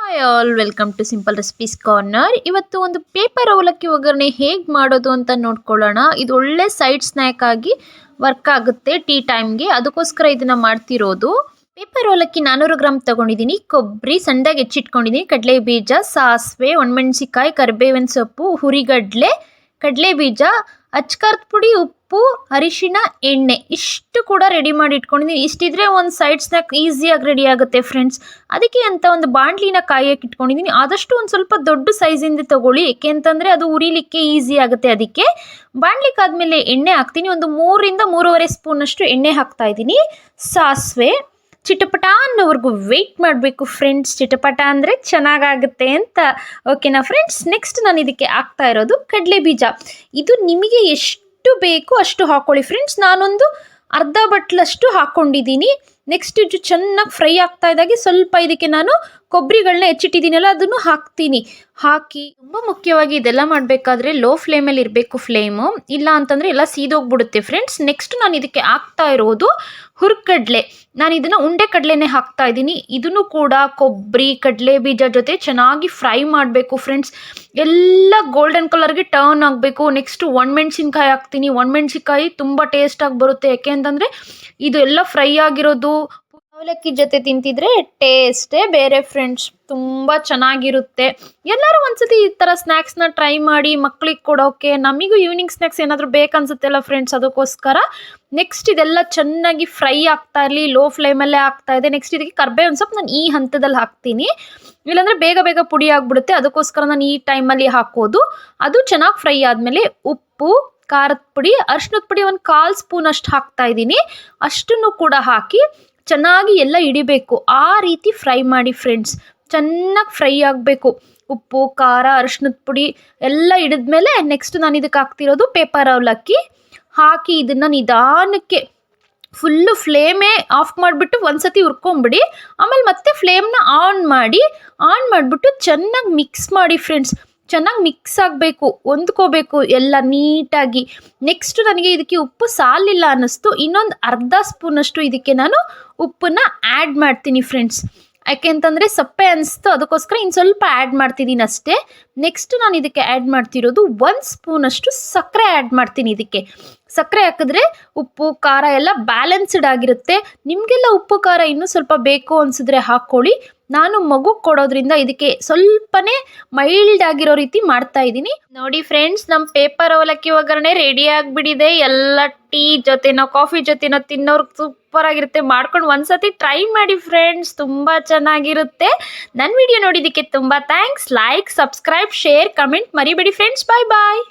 Hi all, welcome to simple recipes corner. ಇವತ್ತು ಒಂದು paper ಅವಲಕ್ಕಿ ಒಗ್ಗರಣೆ ಹೇಗೆ ಮಾಡೋದು ಅಂತ ನೋಡ್ಕೊಳ್ಳೋಣ. ಇದು ಒಳ್ಳೆ ಸೈಡ್ ಸ್ನ್ಯಾಕ್ ಆಗಿ ವರ್ಕ್ ಆಗುತ್ತೆ ಟೀ ಟೈಮ್ಗೆ, ಅದಕ್ಕೋಸ್ಕರ ಇದನ್ನ ಮಾಡ್ತಿರೋದು. ಪೇಪರ್ ಅವಲಕ್ಕಿ 400 ಗ್ರಾಮ್ ತಗೊಂಡಿದ್ದೀನಿ. ಕೊಬ್ಬರಿ ಸಣ್ಣದಾಗಿ ಹೆಚ್ಚಿಟ್ಕೊಂಡಿದ್ದೀನಿ, ಕಡಲೆ ಬೀಜ, ಸಾಸಿವೆ, ಒಣಮೆಣಸಿಕಾಯಿ, ಕರಿಬೇವಿನ ಸೊಪ್ಪು, ಹುರಿಗಡಲೆ, ಕಡಲೆ ಬೀಜ, ಅಚ್ಕಾರದ ಪುಡಿ, ಉಪ್ಪು, ಅರಿಶಿಣ, ಎಣ್ಣೆ ಇಷ್ಟು ಕೂಡ ರೆಡಿ ಮಾಡಿ ಇಟ್ಕೊಂಡಿದ್ದೀನಿ. ಇಷ್ಟಿದ್ರೆ ಒಂದು ಸೈಡ್ ಸ್ನ್ಯಾಕ್ ಈಸಿಯಾಗಿ ರೆಡಿ ಆಗುತ್ತೆ ಫ್ರೆಂಡ್ಸ್. ಅದಕ್ಕೆ ಅಂತ ಒಂದು ಬಾಣಲಿನ ಕಾಯಕ್ಕೆ ಇಟ್ಕೊಂಡಿದ್ದೀನಿ. ಆದಷ್ಟು ಒಂದು ಸ್ವಲ್ಪ ದೊಡ್ಡ ಸೈಜಿಂದ ತಗೊಳ್ಳಿ, ಏಕೆ ಅಂತಂದರೆ ಅದು ಉರಿಲಿಕ್ಕೆ ಈಸಿ ಆಗುತ್ತೆ. ಅದಕ್ಕೆ ಬಾಣಲಿಕ್ಕಾದ್ಮೇಲೆ ಎಣ್ಣೆ ಹಾಕ್ತೀನಿ. ಒಂದು 3ರಿಂದ 3.5 ಸ್ಪೂನಷ್ಟು ಎಣ್ಣೆ ಹಾಕ್ತಾ ಇದ್ದೀನಿ. ಸಾಸಿವೆ ಚಿಟಪಟ ಅನ್ನೋವರೆಗೂ ವೆಯ್ಟ್ ಮಾಡಬೇಕು ಫ್ರೆಂಡ್ಸ್. ಚಿಟಪಟ ಅಂದರೆ ಚೆನ್ನಾಗಾಗುತ್ತೆ ಅಂತ. ಓಕೆನಾ ಫ್ರೆಂಡ್ಸ್. ನೆಕ್ಸ್ಟ್ ನಾನು ಇದಕ್ಕೆ ಹಾಕ್ತಾ ಇರೋದು ಕಡಲೆ ಬೀಜ. ಇದು ನಿಮಗೆ ಎಷ್ಟು ಬೇಕು ಅಷ್ಟು ಹಾಕ್ಕೊಳ್ಳಿ ಫ್ರೆಂಡ್ಸ್. ನಾನೊಂದು ಅರ್ಧ ಬಟ್ಲಷ್ಟು ಹಾಕ್ಕೊಂಡಿದ್ದೀನಿ. ನೆಕ್ಸ್ಟ್ ಇದು ಚೆನ್ನಾಗಿ ಫ್ರೈ ಆಗ್ತಾ ಇದ್ದಾಗೆ ಸ್ವಲ್ಪ ಇದಕ್ಕೆ ನಾನು ಕೊಬ್ಬರಿಗಳನ್ನ ಹೆಚ್ಚಿಟ್ಟಿದ್ದೀನಲ್ಲ ಅದನ್ನು ಹಾಕ್ತೀನಿ. ಹಾಕಿ ತುಂಬ ಮುಖ್ಯವಾಗಿ ಇದೆಲ್ಲ ಮಾಡಬೇಕಾದ್ರೆ ಲೋ ಫ್ಲೇಮಲ್ಲಿ ಇರಬೇಕು ಫ್ಲೇಮು, ಇಲ್ಲ ಅಂತಂದರೆ ಎಲ್ಲ ಸೀದೋಗ್ಬಿಡುತ್ತೆ ಫ್ರೆಂಡ್ಸ್. ನೆಕ್ಸ್ಟ್ ನಾನು ಇದಕ್ಕೆ ಹಾಕ್ತಾ ಇರೋದು ಹುರ್ಗಡ್ಲೆ. ನಾನು ಇದನ್ನು ಉಂಡೆ ಕಡಲೆನೇ ಹಾಕ್ತಾ ಇದ್ದೀನಿ. ಇದನ್ನು ಕೂಡ ಕೊಬ್ಬರಿ ಕಡಲೆ ಬೀಜ ಜೊತೆ ಚೆನ್ನಾಗಿ ಫ್ರೈ ಮಾಡಬೇಕು ಫ್ರೆಂಡ್ಸ್. ಎಲ್ಲ ಗೋಲ್ಡನ್ ಕಲರ್ಗೆ ಟರ್ನ್ ಆಗಬೇಕು. ನೆಕ್ಸ್ಟ್ ಒಣಮೆಣ್ಸಿನ್ಕಾಯಿ ಹಾಕ್ತೀನಿ. ಒಣಮೆಣ್ಸಿನ್ಕಾಯಿ ತುಂಬ ಟೇಸ್ಟಾಗಿ ಬರುತ್ತೆ, ಯಾಕೆ ಅಂತಂದರೆ ಇದು ಎಲ್ಲ ಫ್ರೈ ಆಗಿರೋದು ಅವಲಕ್ಕಿ ಜೊತೆ ತಿಂತಿದ್ರೆ ಟೇಸ್ಟೇ ಬೇರೆ ಫ್ರೆಂಡ್ಸ್. ತುಂಬ ಚೆನ್ನಾಗಿರುತ್ತೆ. ಎಲ್ಲರೂ ಒಂದ್ಸತಿ ಈ ಥರ ಸ್ನ್ಯಾಕ್ಸ್ನ ಟ್ರೈ ಮಾಡಿ ಮಕ್ಳಿಗೆ ಕೊಡೋಕೆ. ನಮಗೂ ಈವ್ನಿಂಗ್ ಸ್ನ್ಯಾಕ್ಸ್ ಏನಾದರೂ ಬೇಕನ್ಸುತ್ತಲ್ಲ ಫ್ರೆಂಡ್ಸ್, ಅದಕ್ಕೋಸ್ಕರ. ನೆಕ್ಸ್ಟ್ ಇದೆಲ್ಲ ಚೆನ್ನಾಗಿ ಫ್ರೈ ಆಗ್ತಾ ಇರಲಿ, ಲೋ ಫ್ಲೇಮಲ್ಲೇ ಆಗ್ತಾ ಇದೆ. ನೆಕ್ಸ್ಟ್ ಇದಕ್ಕೆ ಕರ್ಬೇವಿನ ಸೊಪ್ಪು ನಾನು ಈ ಹಂತದಲ್ಲಿ ಹಾಕ್ತೀನಿ, ಇಲ್ಲಾಂದರೆ ಬೇಗ ಬೇಗ ಪುಡಿ ಆಗಿಬಿಡುತ್ತೆ. ಅದಕ್ಕೋಸ್ಕರ ನಾನು ಈ ಟೈಮಲ್ಲಿ ಹಾಕೋದು. ಅದು ಚೆನ್ನಾಗಿ ಫ್ರೈ ಆದಮೇಲೆ ಉಪ್ಪು, ಖಾರದ ಪುಡಿ, ಅರಿಶಿಣದ ಪುಡಿ ಒಂದು 1/4 ಸ್ಪೂನ್ ಅಷ್ಟು ಹಾಕ್ತಾ ಇದ್ದೀನಿ. ಅಷ್ಟನ್ನು ಕೂಡ ಹಾಕಿ ಚೆನ್ನಾಗಿ ಎಲ್ಲ ಹಿಡಿಬೇಕು. ಆ ರೀತಿ ಫ್ರೈ ಮಾಡಿ ಫ್ರೆಂಡ್ಸ್. ಚೆನ್ನಾಗಿ ಫ್ರೈ ಆಗಬೇಕು. ಉಪ್ಪು, ಖಾರ, ಅರಿಶಿಣದ ಪುಡಿ ಎಲ್ಲ ಹಿಡಿದ್ಮೇಲೆ ನೆಕ್ಸ್ಟ್ ನಾನು ಇದಕ್ಕೆ ಹಾಕ್ತಿರೋದು ಪೇಪರ್ ಅವಲಕ್ಕಿ ಹಾಕಿ ಇದನ್ನು ನಿಧಾನಕ್ಕೆ ಫುಲ್ಲು ಫ್ಲೇಮೇ ಆಫ್ ಮಾಡಿಬಿಟ್ಟು ಒಂದ್ಸತಿ ಹುರ್ಕೊಂಬಿಡಿ. ಆಮೇಲೆ ಮತ್ತೆ ಫ್ಲೇಮ್ನ ಆನ್ ಮಾಡಿಬಿಟ್ಟು ಚೆನ್ನಾಗಿ ಮಿಕ್ಸ್ ಮಾಡಿ ಫ್ರೆಂಡ್ಸ್. ಚೆನ್ನಾಗಿ ಮಿಕ್ಸ್ ಆಗಬೇಕು, ಹೊಂದ್ಕೋಬೇಕು ಎಲ್ಲ ನೀಟಾಗಿ. ನೆಕ್ಸ್ಟ್ ನನಗೆ ಇದಕ್ಕೆ ಉಪ್ಪು ಸಾಲಿಲ್ಲ ಅನ್ನಿಸ್ತು. ಇನ್ನೊಂದು ಅರ್ಧ ಸ್ಪೂನಷ್ಟು ಇದಕ್ಕೆ ನಾನು ಉಪ್ಪನ್ನು ಆ್ಯಡ್ ಮಾಡ್ತೀನಿ ಫ್ರೆಂಡ್ಸ್. ಯಾಕೆ ಅಂತಂದರೆ ಸಪ್ಪೆ ಅನಿಸ್ತು, ಅದಕ್ಕೋಸ್ಕರ ಇನ್ನು ಸ್ವಲ್ಪ ಆ್ಯಡ್ ಮಾಡ್ತಿದ್ದೀನಿ ಅಷ್ಟೇ. ನೆಕ್ಸ್ಟ್ ನಾನು ಇದಕ್ಕೆ ಆ್ಯಡ್ ಮಾಡ್ತಿರೋದು 1 ಸ್ಪೂನಷ್ಟು ಸಕ್ಕರೆ ಆ್ಯಡ್ ಮಾಡ್ತೀನಿ. ಇದಕ್ಕೆ ಸಕ್ಕರೆ ಹಾಕಿದ್ರೆ ಉಪ್ಪು ಖಾರ ಎಲ್ಲ ಬ್ಯಾಲೆನ್ಸ್ಡ್ ಆಗಿರುತ್ತೆ. ನಿಮಗೆಲ್ಲ ಉಪ್ಪು ಖಾರ ಇನ್ನೂ ಸ್ವಲ್ಪ ಬೇಕು ಅನಿಸಿದ್ರೆ ಹಾಕ್ಕೊಳ್ಳಿ. ನಾನು ಮಗು ಕೊಡೋದ್ರಿಂದ ಇದಕ್ಕೆ ಸ್ವಲ್ಪನೇ ಮೈಲ್ಡ್ ಆಗಿರೋ ರೀತಿ ಮಾಡ್ತಾ ಇದ್ದೀನಿ. ನೋಡಿ ಫ್ರೆಂಡ್ಸ್, ನಮ್ಮ ಪೇಪರ್ ಅವಲಕ್ಕಿ ಒಗ್ಗರಣೆ ರೆಡಿ ಆಗಿಬಿಟ್ಟಿದೆ. ಎಲ್ಲ ಟೀ ಜೊತೆನೋ ಕಾಫಿ ಜೊತೆನೋ ತಿನ್ನೋರ್ಗೆ ಸೂಪರ್ ಆಗಿರುತ್ತೆ. ಮಾಡ್ಕೊಂಡು ಒಂದ್ಸತಿ ಟ್ರೈ ಮಾಡಿ ಫ್ರೆಂಡ್ಸ್, ತುಂಬ ಚೆನ್ನಾಗಿರುತ್ತೆ. ನನ್ನ ವಿಡಿಯೋ ನೋಡಿದ್ದಕ್ಕೆ ತುಂಬ thanks. Like, subscribe, share, comment ಮರಿಬೇಡಿ ಫ್ರೆಂಡ್ಸ್. ಬಾಯ್ ಬಾಯ್.